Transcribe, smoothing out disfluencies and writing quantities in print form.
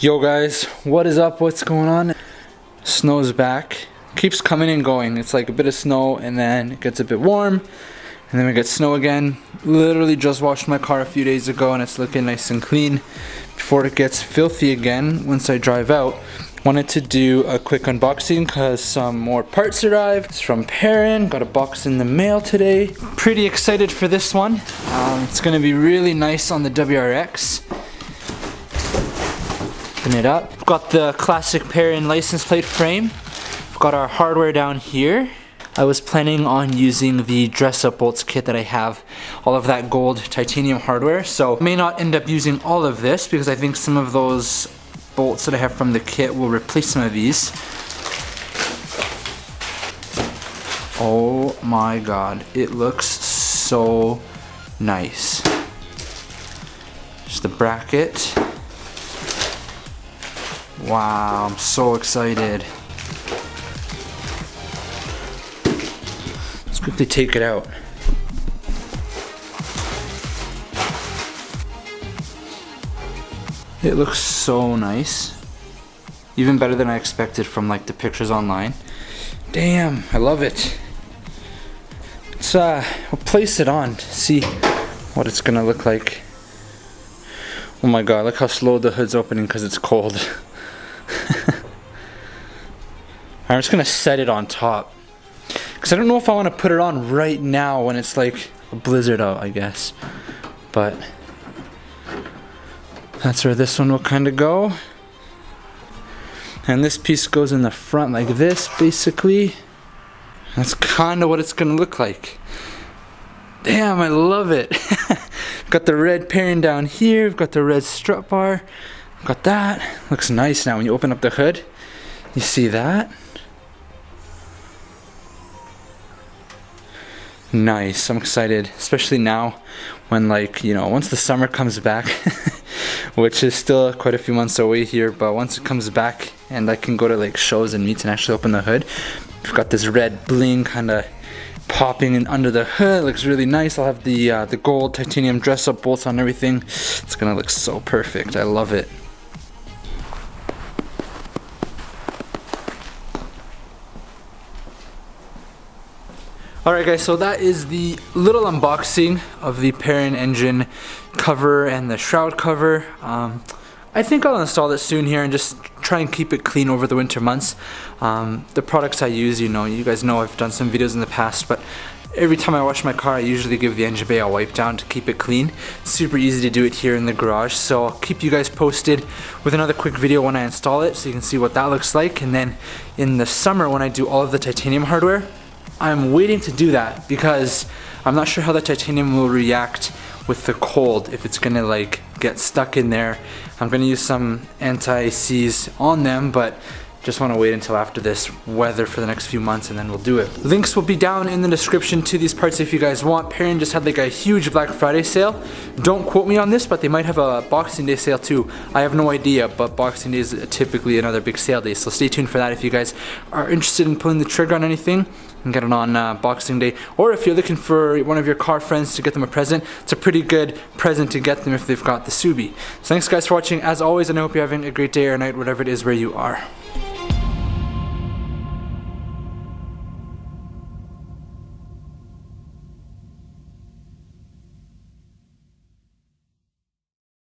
Yo guys, what is up? What's going on? Snow's back. Keeps coming and going. It's like a bit of snow and then it gets a bit warm and then we get snow again. Literally just washed my car a few days ago and it's looking nice and clean before it gets filthy again once I drive out. Wanted to do a quick unboxing because some more parts arrived. It's from Perrin. Got a box in the mail today. Pretty excited for this one. It's gonna be really nice on the WRX. Open it up. We've got the classic Perrin license plate frame. We've got our hardware down here. I was planning on using the dress-up bolts kit that I have, all of that gold titanium hardware, so I may not end up using all of this because I think some of those bolts that I have from the kit will replace some of these. Oh my god, it looks so nice. Just the bracket. Wow, I'm so excited. Let's quickly take it out. It looks so nice. Even better than I expected from like the pictures online. Damn, I love it. Let's we'll place it on to see what it's gonna look like. Oh my god, look how slow the hood's opening because it's cold. I'm just gonna set it on top because I don't know if I want to put it on right now when it's like a blizzard out, I guess. But that's where this one will kind of go. And this piece goes in the front like this, basically. That's kind of what it's gonna look like. Damn, I love it. Got the red Perrin down here. We've got the red strut bar. Got that. Looks nice now when you open up the hood. You see that? Nice. I'm excited, especially now when, like, you know, once the summer comes back, which is still quite a few months away here, but once it comes back and I can go to like shows and meets and actually open the hood, we've got this red bling kind of popping in under the hood. It looks really nice. I'll have the gold titanium dress-up bolts on everything. It's gonna look so perfect. I love it. Alright guys, so that is the little unboxing of the Perrin engine cover and the shroud cover. I think I'll install it soon here and just try and keep it clean over the winter months. The products I use, you know, you guys know I've done some videos in the past, but every time I wash my car I usually give the engine bay a wipe down to keep it clean. It's super easy to do it here in the garage, so I'll keep you guys posted with another quick video when I install it so you can see what that looks like. And then in the summer when I do all of the titanium hardware, I'm waiting to do that because I'm not sure how the titanium will react with the cold, if it's gonna like get stuck in there. I'm gonna use some anti-seize on them, but just want to wait until after this weather for the next few months and then we'll do it. Links will be down in the description to these parts if you guys want. Perrin just had like a huge Black Friday sale. Don't quote me on this, but they might have a Boxing Day sale too. I have no idea, but Boxing Day is typically another big sale day, so stay tuned for that if you guys are interested in pulling the trigger on anything and get it on Boxing Day. Or if you're looking for one of your car friends to get them a present, it's a pretty good present to get them if they've got the Subi. So thanks guys for watching as always, and I hope you're having a great day or night, whatever it is where you are.